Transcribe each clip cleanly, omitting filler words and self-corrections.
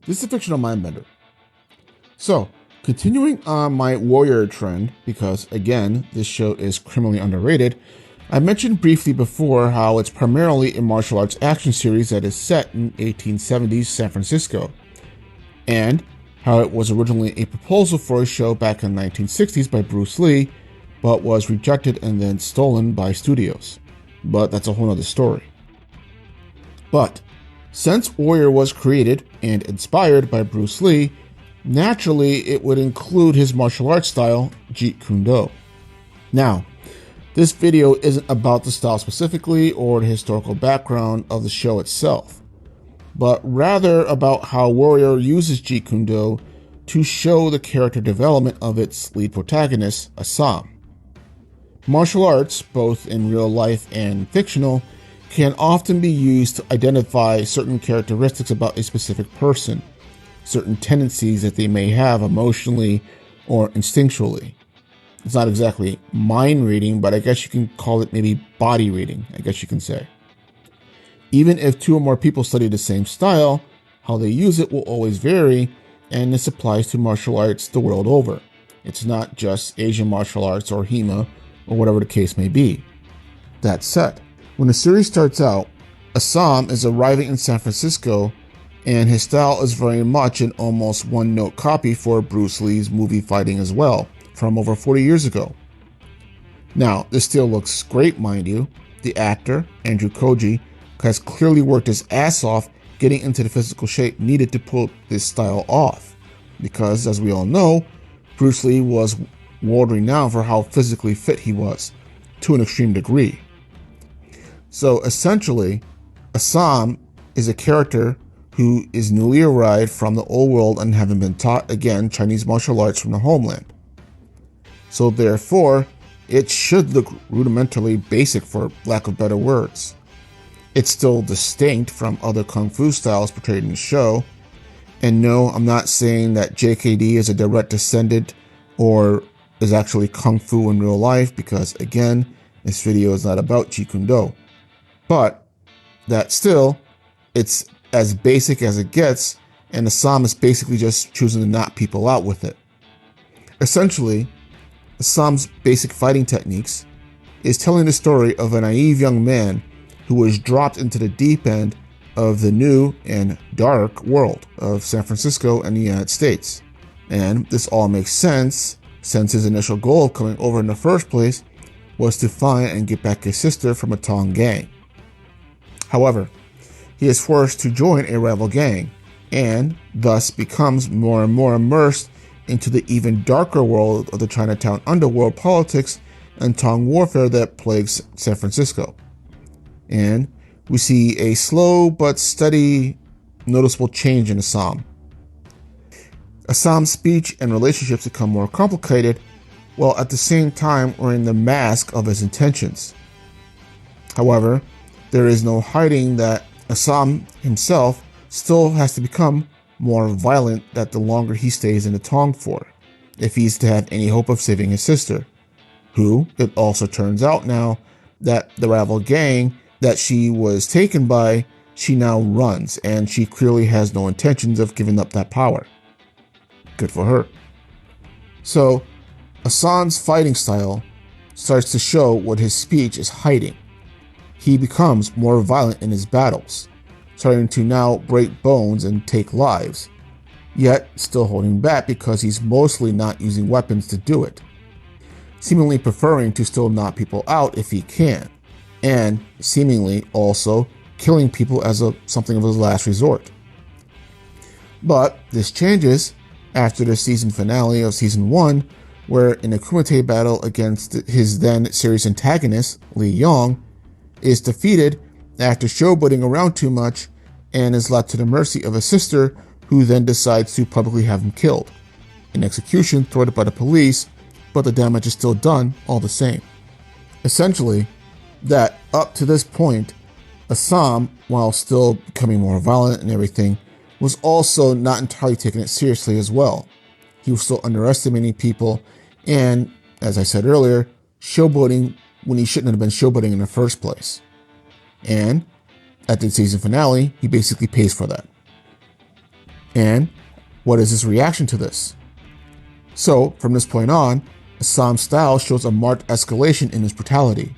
This is a fictional mindbender. So, continuing on my warrior trend, because again, this show is criminally underrated, I mentioned briefly before how it's primarily a martial arts action series that is set in 1870s San Francisco, and how it was originally a proposal for a show back in the 1960s by Bruce Lee, but was rejected and then stolen by studios. But that's a whole other story. But since Warrior was created and inspired by Bruce Lee, naturally it would include his martial arts style, Jeet Kun Do. Now, this video isn't about the style specifically or the historical background of the show itself, but rather about how Warrior uses Jeet Kun Do to show the character development of its lead protagonist, Sahm. Martial arts, both in real life and fictional, can often be used to identify certain characteristics about a specific person, certain tendencies that they may have emotionally or instinctually. It's not exactly mind reading, but I guess you can call it maybe body reading, I guess you can say. Even if two or more people study the same style, how they use it will always vary, and this applies to martial arts the world over. It's not just Asian martial arts or HEMA or whatever the case may be. That said, when the series starts out, Sahm is arriving in San Francisco, and his style is very much an almost one-note copy for Bruce Lee's movie fighting as well, from over 40 years ago. Now, this still looks great, mind you. The actor, Andrew Koji, has clearly worked his ass off getting into the physical shape needed to pull this style off. Because, as we all know, Bruce Lee was world renowned for how physically fit he was, to an extreme degree. So essentially, Sahm is a character who is newly arrived from the old world and having been taught again Chinese martial arts from the homeland. So therefore, it should look rudimentarily basic, for lack of better words. It's still distinct from other kung fu styles portrayed in the show. And no, I'm not saying that JKD is a direct descendant or is actually kung fu in real life, because again, this video is not about Jeet Kun Do. But that still, it's as basic as it gets, and the Sahm is basically just choosing to knock people out with it. Essentially, the Sahm's basic fighting techniques is telling the story of a naive young man who was dropped into the deep end of the new and dark world of San Francisco and the United States. And this all makes sense, since his initial goal of coming over in the first place was to find and get back his sister from a Tong gang. However, he is forced to join a rival gang, and thus becomes more and more immersed into the even darker world of the Chinatown underworld politics and Tong warfare that plagues San Francisco. And we see a slow but steady, noticeable change in Sahm. Sam's speech and relationships become more complicated, while at the same time wearing the mask of his intentions. However, there is no hiding that Sahm himself still has to become more violent that the longer he stays in the Tong fort, if he's to have any hope of saving his sister, who, it also turns out now, that the rival gang that she was taken by, she now runs, and she clearly has no intentions of giving up that power. Good for her. So, Sam's fighting style starts to show what his speech is hiding. He becomes more violent in his battles, starting to now break bones and take lives, yet still holding back because he's mostly not using weapons to do it, seemingly preferring to still knock people out if he can, and seemingly also killing people as something of his last resort. But this changes after the season finale of season 1, where in a Kumite battle against his then series antagonist, Li Yong, is defeated after showboating around too much and is left to the mercy of a sister, who then decides to publicly have him killed. An execution thwarted by the police, but the damage is still done all the same. Essentially, that up to this point, Sahm, while still becoming more violent and everything, was also not entirely taking it seriously as well. He was still underestimating people and, as I said earlier, showboating when he shouldn't have been showboating in the first place. And at the season finale, he basically pays for that. And what is his reaction to this? So, from this point on, Sam's style shows a marked escalation in his brutality.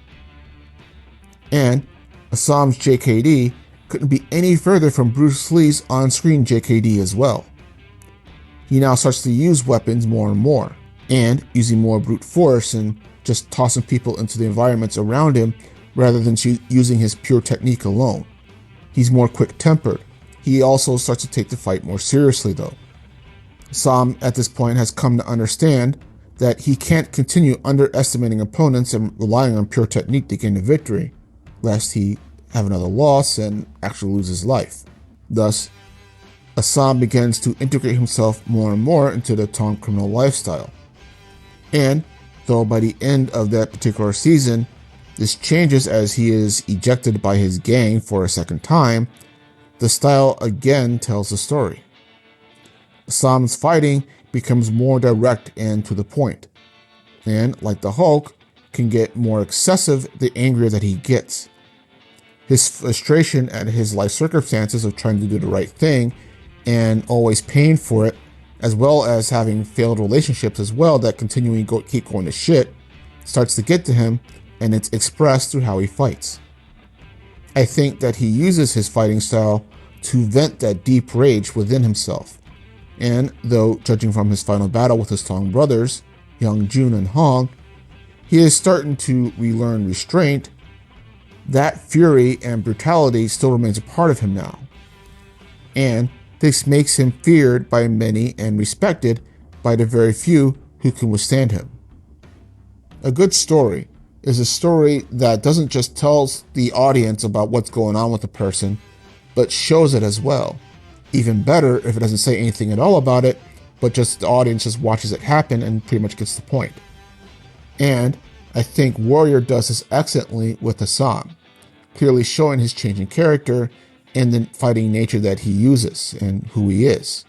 And Sam's JKD couldn't be any further from Bruce Lee's on-screen JKD as well. He now starts to use weapons more and more, and using more brute force and just tossing people into the environments around him rather than using his pure technique alone. He's more quick-tempered. He also starts to take the fight more seriously though. Sahm at this point has come to understand that he can't continue underestimating opponents and relying on pure technique to gain a victory, lest he have another loss and actually lose his life. Thus, Sahm begins to integrate himself more and more into the Tong criminal lifestyle. And though by the end of that particular season, this changes as he is ejected by his gang for a second time, the style again tells the story. Sam's fighting becomes more direct and to the point, and like the Hulk, can get more excessive the angrier that he gets. His frustration at his life circumstances of trying to do the right thing and always paying for it, as well as having failed relationships as well that continually keep going to shit, starts to get to him, and it's expressed through how he fights. I think that he uses his fighting style to vent that deep rage within himself. And though judging from his final battle with his Tong brothers, Young Jun and Hong, he is starting to relearn restraint, that fury and brutality still remains a part of him now. And this makes him feared by many and respected by the very few who can withstand him. A good story is a story that doesn't just tell the audience about what's going on with the person, but shows it as well. Even better if it doesn't say anything at all about it, but just the audience just watches it happen and pretty much gets the point. And I think Warrior does this excellently with Sahm, clearly showing his changing character and the fighting nature that he uses and who he is.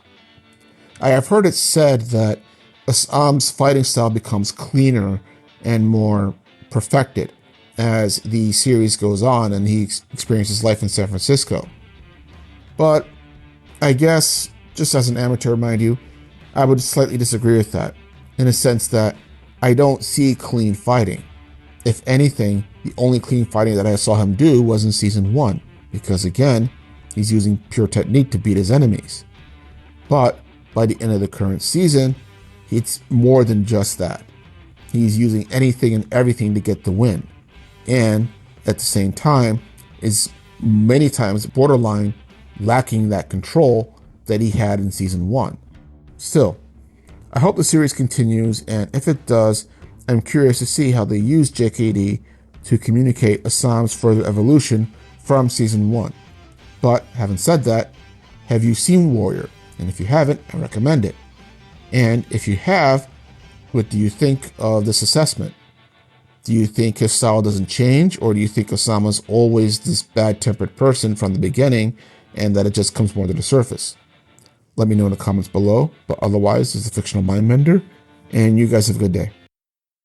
I have heard it said that Sam's fighting style becomes cleaner and more perfected as the series goes on and he experiences life in San Francisco. But I guess, just as an amateur, mind you, I would slightly disagree with that, in a sense that I don't see clean fighting. If anything, the only clean fighting that I saw him do was in Season 1, because again, he's using pure technique to beat his enemies. But by the end of the current season, it's more than just that. He's using anything and everything to get the win, and at the same time, is many times borderline lacking that control that he had in Season 1. Still, I hope the series continues, and if it does, I'm curious to see how they use JKD to communicate Sam's further evolution from Season 1. But having said that, have you seen Warrior? And if you haven't, I recommend it. And if you have, what do you think of this assessment? Do you think his style doesn't change, or do you think Osama's always this bad-tempered person from the beginning and that it just comes more to the surface? Let me know in the comments below, but otherwise, this is a Fictional Mind Mender, and you guys have a good day.